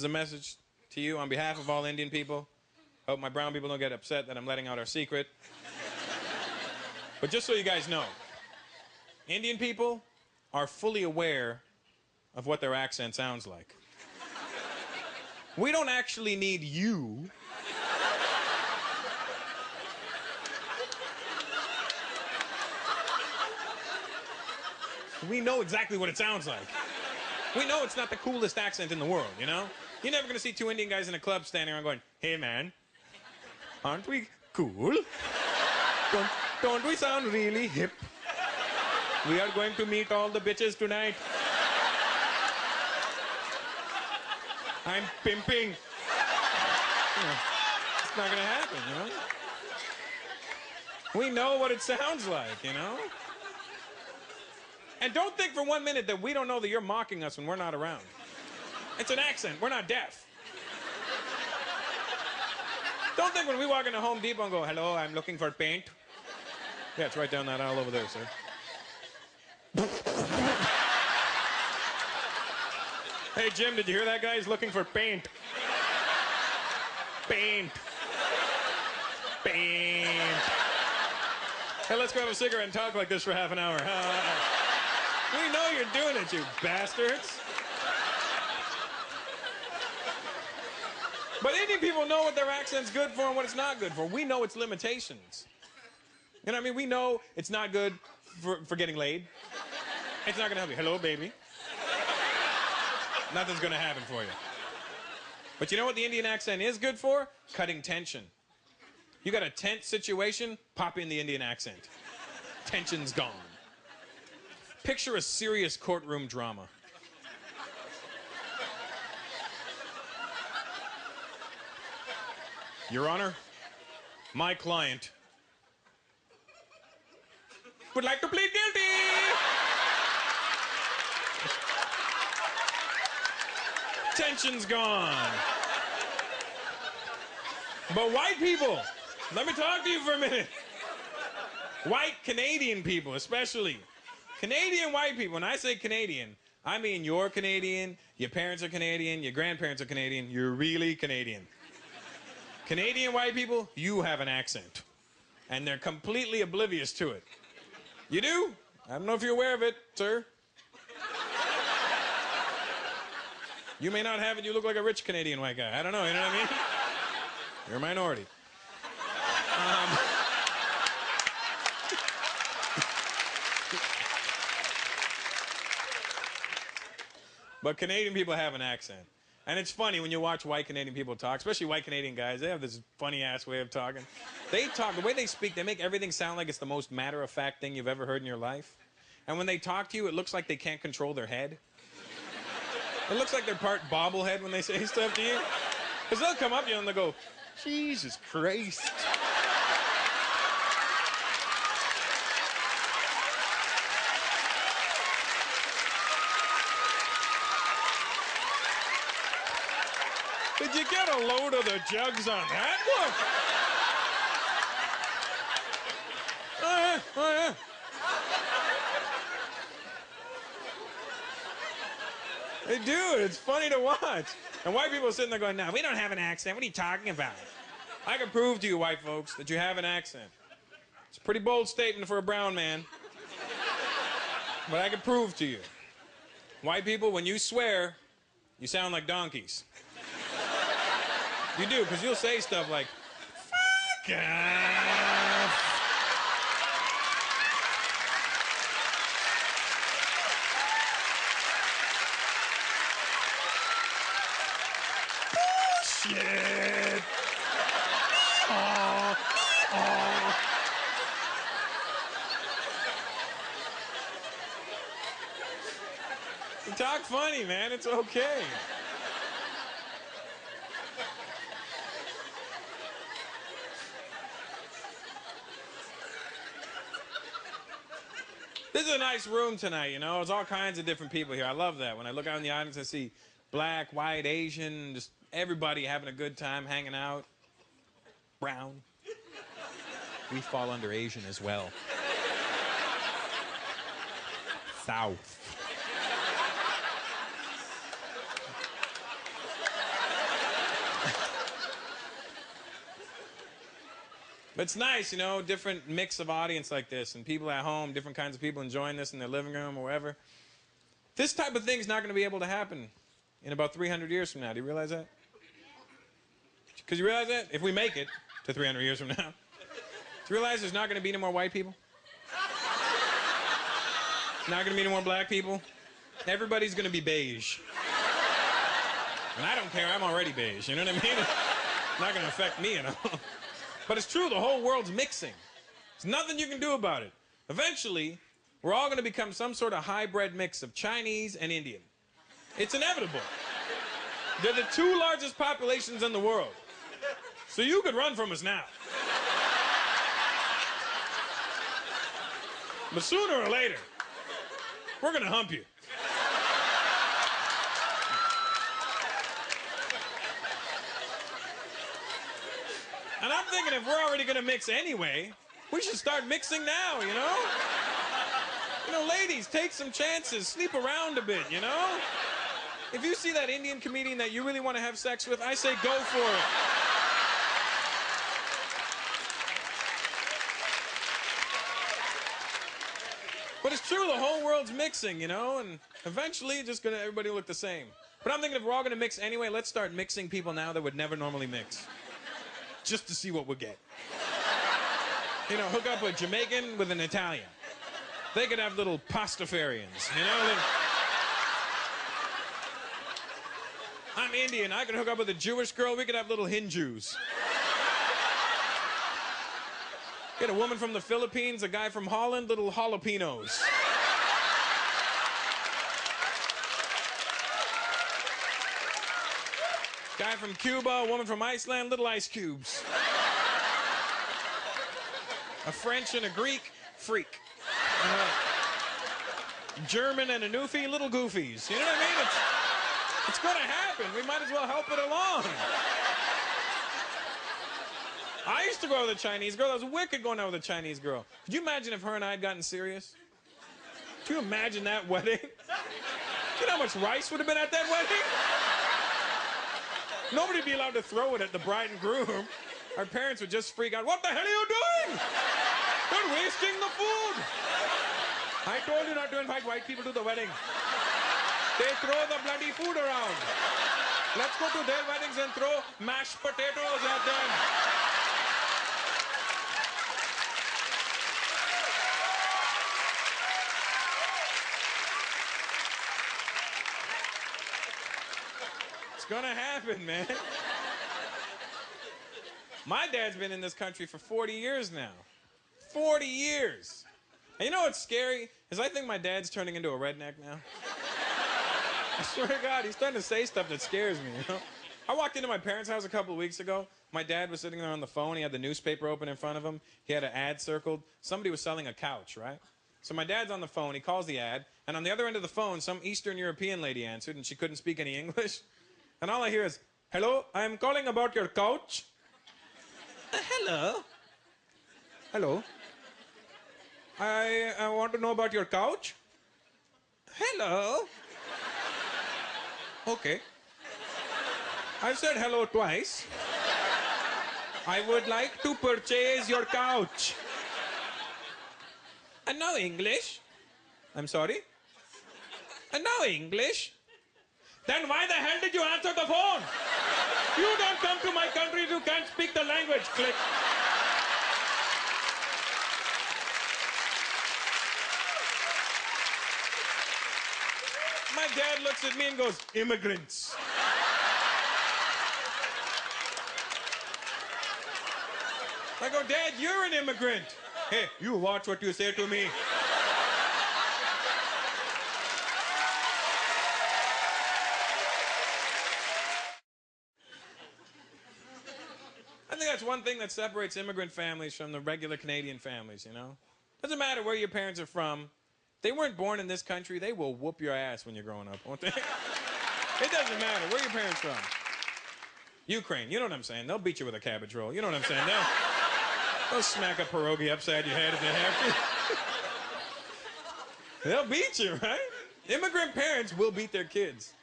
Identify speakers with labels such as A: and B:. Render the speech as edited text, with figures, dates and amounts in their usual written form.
A: a message to you on behalf of all Indian people. Hope my brown people don't get upset that I'm letting out our secret. But just so you guys know, Indian people are fully aware of what their accent sounds like. We don't actually need you we know exactly what it sounds like. We know it's not the coolest accent in the world, you know? You're never gonna see two Indian guys in a club standing around going, hey man, aren't we cool? Don't we sound really hip? We are going to meet all the bitches tonight. I'm pimping. It's not gonna happen, you know? We know what it sounds like, you know? And don't think for 1 minute that we don't know that you're mocking us when we're not around. It's an accent. We're not deaf. Don't think when we walk into Home Depot and go, hello, I'm looking for paint. Yeah, it's right down that aisle over there, sir. Hey, Jim, did you hear that guy? He's looking for paint. Paint. Paint. Hey, let's go have a cigarette and talk like this for half an hour. We know you're doing it, you bastards. But Indian people know what their accent's good for and what it's not good for. We know its limitations. You know what I mean? We know it's not good for getting laid. It's not gonna help you. Hello, baby. Nothing's gonna happen for you. But you know what the Indian accent is good for? Cutting tension. You got a tense situation, pop in the Indian accent. Tension's gone. Picture a serious courtroom drama. Your Honor, my client would like to plead guilty. Tension's gone. But white people, let me talk to you for a minute. White Canadian people, especially. Canadian white people, when I say Canadian, I mean you're Canadian, your parents are Canadian, your grandparents are Canadian, you're really Canadian. Canadian white people, you have an accent. And they're completely oblivious to it. You do? I don't know if you're aware of it, sir. You may not have it, you look like a rich Canadian white guy. I don't know, you know what I mean? You're a minority. But Canadian people have an accent. And it's funny when you watch white Canadian people talk, especially white Canadian guys, they have this funny-ass way of talking. They talk, the way they speak, they make everything sound like it's the most matter-of-fact thing you've ever heard in your life. And when they talk to you, it looks like they can't control their head. It looks like they're part bobblehead when they say stuff to you. Because they'll come up to you and they'll go, Jesus Christ. Did you get a load of the jugs on that one? Oh, yeah, oh, yeah. They do. It's funny to watch. And white people are sitting there going, no, we don't have an accent. What are you talking about? I can prove to you, white folks, that you have an accent. It's a pretty bold statement for a brown man. But I can prove to you. White people, when you swear, you sound like donkeys. You do, because you'll say stuff like, fuck off. Bullshit. Oh, oh. You talk funny, man. It's okay. This is a nice room tonight, you know? There's all kinds of different people here. I love that. When I look out in the audience, I see black, white, Asian, just everybody having a good time, hanging out. Brown. We fall under Asian as well. South. But it's nice, you know, different mix of audience like this, and people at home, different kinds of people enjoying this in their living room or wherever. This type of thing is not going to be able to happen in about 300 years from now. Do you realize that? Because you realize that? If we make it to 300 years from now, do you realize there's not going to be any more white people? Not going to be any more black people? Everybody's going to be beige. And I don't care, I'm already beige, you know what I mean? It's not going to affect me at all. But it's true, the whole world's mixing. There's nothing you can do about it. Eventually, we're all going to become some sort of hybrid mix of Chinese and Indian. It's inevitable. They're the two largest populations in the world. So you could run from us now. But sooner or later, we're going to hump you. And I'm thinking if we're already going to mix anyway, we should start mixing now, you know? You know, ladies, take some chances. Sleep around a bit, you know? If you see that Indian comedian that you really want to have sex with, I say go for it. But it's true, the whole world's mixing, you know? And eventually, everybody will look the same. But I'm thinking if we're all going to mix anyway, let's start mixing people now that would never normally mix. Just to see what we'll get. You know, hook up a Jamaican with an Italian. They could have little pastafarians, you know? I'm Indian, I could hook up with a Jewish girl, we could have little Hindus. Get a woman from the Philippines, a guy from Holland, little jalapenos. Guy from Cuba, a woman from Iceland, little ice cubes. A French and a Greek, freak. German and a Newfie, little goofies. You know what I mean? It's gonna happen. We might as well help it along. I used to go out with a Chinese girl. That was wicked going out with a Chinese girl. Could you imagine if her and I had gotten serious? Could you imagine that wedding? Do you know how much rice would have been at that wedding? Nobody would be allowed to throw it at the bride and groom. Our parents would just freak out. What the hell are you doing? You're wasting the food. I told you not to invite white people to the wedding. They throw the bloody food around. Let's go to their weddings and throw mashed potatoes at them. It's gonna happen, man. My dad's been in this country for 40 years now. 40 years. And you know what's scary? Is I think my dad's turning into a redneck now. I swear to God, he's starting to say stuff that scares me, you know? I walked into my parents' house a couple of weeks ago. My dad was sitting there on the phone. He had the newspaper open in front of him. He had an ad circled. Somebody was selling a couch, right? So my dad's on the phone. He calls the ad. And on the other end of the phone, some Eastern European lady answered, and she couldn't speak any English. And all I hear is, "Hello, I'm calling about your couch." Hello? Hello? I want to know about your couch. Hello? Okay. I've said hello twice. I would like to purchase your couch. And no English? I'm sorry? And no English? Then why the hell did you answer the phone? You don't come to my country if you can't speak the language. Click. My dad looks at me and goes, "Immigrants." I go, "Dad, you're an immigrant." "Hey, you watch what you say to me." I think that's one thing that separates immigrant families from the regular Canadian families, you know? Doesn't matter where your parents are from. They weren't born in this country, they will whoop your ass when you're growing up, won't they? It doesn't matter. Where are your parents from? Ukraine, you know what I'm saying? They'll beat you with a cabbage roll. You know what I'm saying? They'll smack a pierogi upside your head if they have to. They'll beat you, right? Immigrant parents will beat their kids.